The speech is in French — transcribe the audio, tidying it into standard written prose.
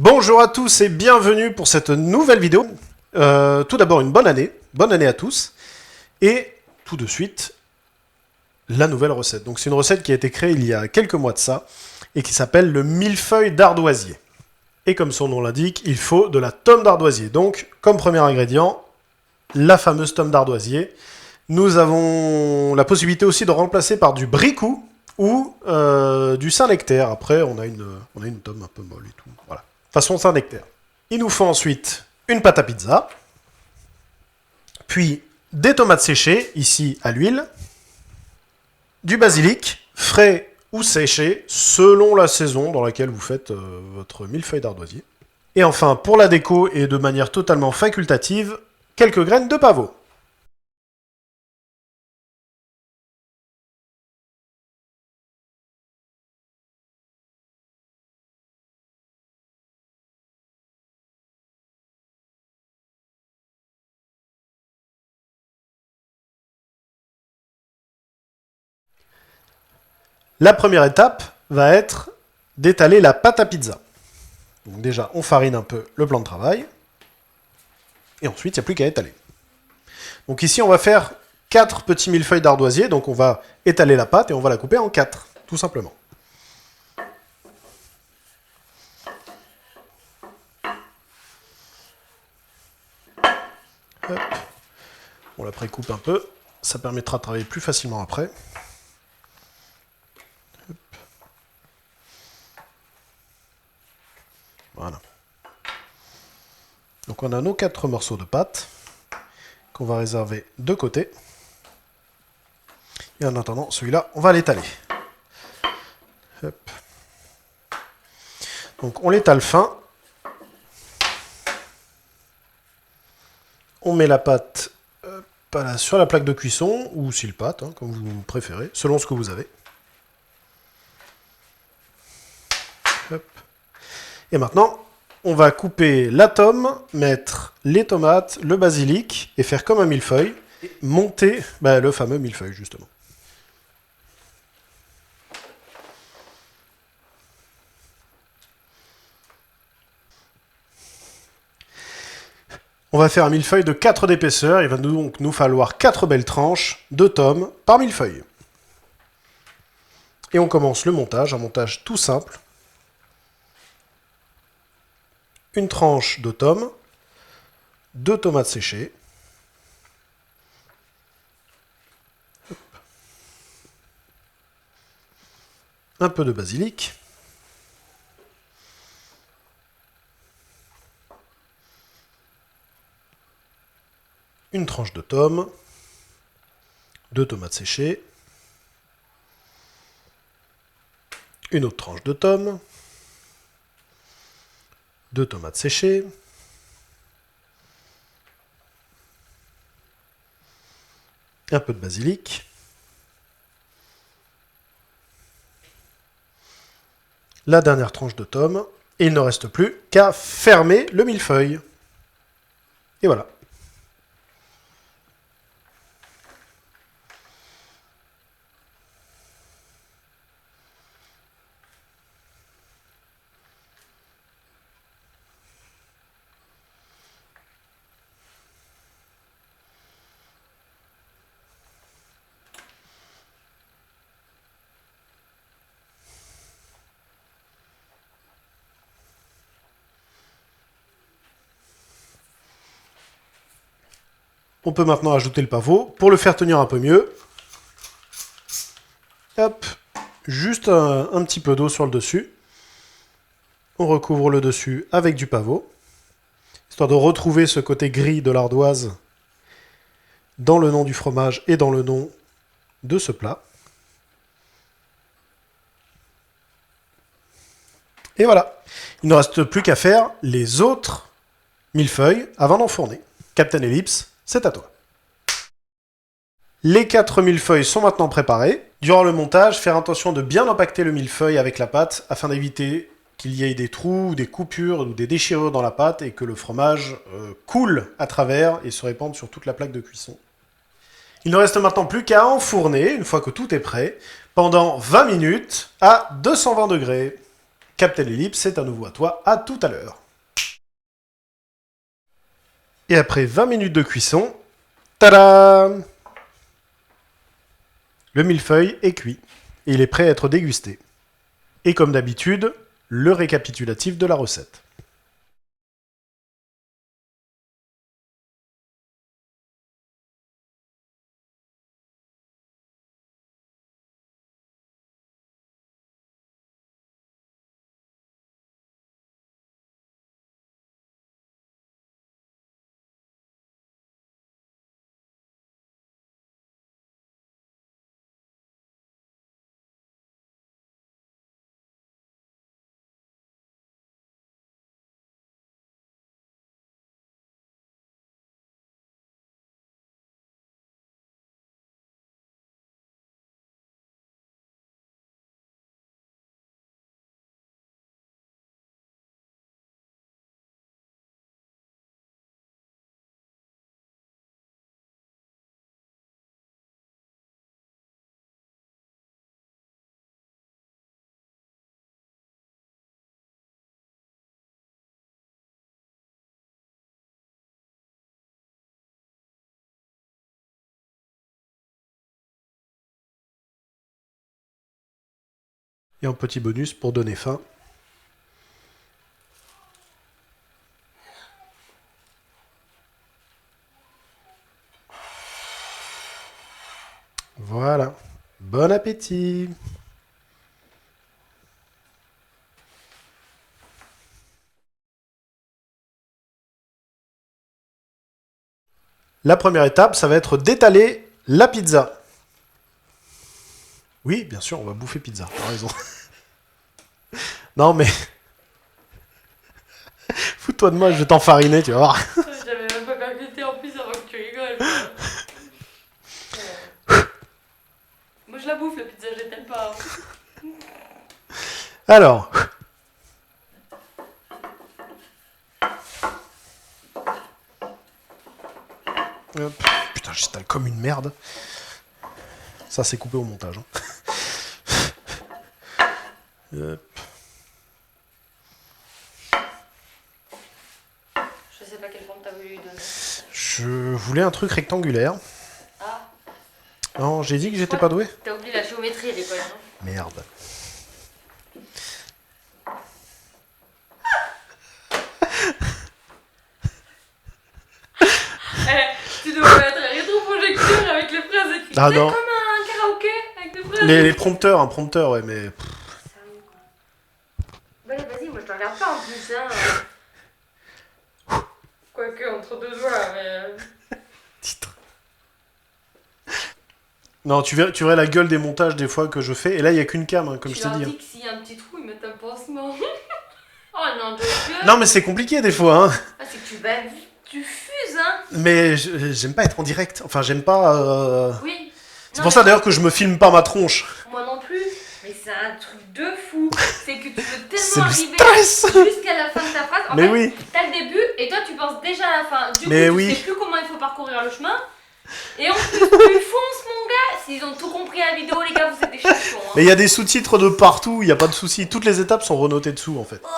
Bonjour à tous et bienvenue pour cette nouvelle vidéo. Tout d'abord une bonne année à tous. Et tout de suite, la nouvelle recette. Donc c'est une recette qui a été créée il y a quelques mois de ça et qui s'appelle le millefeuille d'ardoisier. Et comme son nom l'indique, il faut de la tome d'ardoisier. Donc, comme premier ingrédient, la fameuse tome d'ardoisier. Nous avons la possibilité aussi de remplacer par du bricou ou du Saint-Nectaire. Après, on a une tome un peu molle et tout. Voilà. Façon Saint-Nectaire. Il nous faut ensuite une pâte à pizza, puis des tomates séchées, ici à l'huile, du basilic, frais ou séché, selon la saison dans laquelle vous faites votre millefeuille d'ardoisier. Et enfin, pour la déco et de manière totalement facultative, quelques graines de pavot. La première étape va être d'étaler la pâte à pizza. Donc déjà, on farine un peu le plan de travail. Et ensuite, il n'y a plus qu'à étaler. Donc ici, on va faire 4 petits millefeuilles d'ardoisier. Donc on va étaler la pâte et on va la couper en 4, tout simplement. Hop. On la précoupe un peu. Ça permettra de travailler plus facilement après. Hop. Voilà. Donc on a nos 4 morceaux de pâte qu'on va réserver de côté. Et en attendant, celui-là, on va l'étaler. Hop. Donc on l'étale fin. On met la pâte sur la plaque de cuisson, ou s'il pâte, hein, comme vous préférez, selon ce que vous avez. Hop. Et maintenant, on va couper la tome, mettre les tomates, le basilic, et faire comme un millefeuille, et monter le fameux millefeuille, justement. On va faire un millefeuille de 4 d'épaisseur, il va donc nous falloir 4 belles tranches de tomes par millefeuille. Et on commence le montage, un montage tout simple. Une tranche de tomes, 2 tomates séchées, un peu de basilic, une tranche de tomes, 2 tomates séchées, une autre tranche de tomes, 2 tomates séchées, un peu de basilic, la dernière tranche de tomes, et il ne reste plus qu'à fermer le millefeuille. Et voilà. On peut maintenant ajouter le pavot. Pour le faire tenir un peu mieux, hop, juste un petit peu d'eau sur le dessus. On recouvre le dessus avec du pavot, histoire de retrouver ce côté gris de l'ardoise dans le nom du fromage et dans le nom de ce plat. Et voilà, il ne reste plus qu'à faire les autres millefeuilles avant d'enfourner. Captain Ellipse, c'est à toi. Les 4 millefeuilles sont maintenant préparés. Durant le montage, faire attention de bien impacter le millefeuille avec la pâte afin d'éviter qu'il y ait des trous, ou des coupures ou des déchirures dans la pâte et que le fromage coule à travers et se répande sur toute la plaque de cuisson. Il ne reste maintenant plus qu'à enfourner, une fois que tout est prêt, pendant 20 minutes à 220 degrés. Captain Ellipse, c'est à nouveau à toi. À tout à l'heure. Et après 20 minutes de cuisson, tada! Le millefeuille est cuit. Et il est prêt à être dégusté. Et comme d'habitude, le récapitulatif de la recette. Et en petit bonus pour donner faim. Voilà. Bon appétit! La première étape, ça va être d'étaler la pizza. Oui, bien sûr, on va bouffer pizza, t'as raison. Non mais... Fous-toi de moi, je vais t'enfariner, tu vas voir. J'avais même pas percuté en plus avant que tu rigoles. Moi je la bouffe la pizza, je t'aime pas. Alors... Hop. Putain, j'étale comme une merde. Ça, c'est coupé au montage. Hein. Hop. Je sais pas quelle forme t'as voulu lui donner. Je voulais un truc rectangulaire. Ah. Non, j'ai dit que j'étais pas doué. T'as oublié la géométrie à l'école, non? Merde. Tu devrais mettre un rétroprojecteur avec les phrases écrites. Ah C'est non. comme un karaoké avec des phrases. Les prompteurs, un prompteur, ouais, mais... Bah allez, vas-y, moi je te regarde pas en plus, hein. Quoique, entre deux doigts, mais... Titre. Non, tu verrais la gueule des montages des fois que je fais, et là, il n'y a qu'une cam, hein, comme je t'ai Tu leur dit. dis Hein. que s'il y a un petit trou, ils mettent un pansement. Oh non, de Dieu. Non, mais c'est compliqué des fois, hein. Ah, c'est que tu fuses, hein. Mais j'aime pas être en direct. Enfin, j'aime pas... Oui. C'est Non, pour mais ça d'ailleurs que je me filme pas ma tronche. moi non plus. Mais c'est un truc de fou. C'est que tu veux C'est tellement le arriver stress. jusqu'à la fin de ta phrase. En Mais fait, oui. t'as le début et toi tu penses déjà à la fin. Du Mais coup, oui. tu sais plus comment il faut parcourir le chemin. Et en plus, tu fonces, mon gars. S'ils ont tout compris à la vidéo, les gars, vous êtes des champions. Hein. Mais il y a des sous-titres de partout, il n'y a pas de souci. Toutes les étapes sont renotées dessous, en fait. Ouais,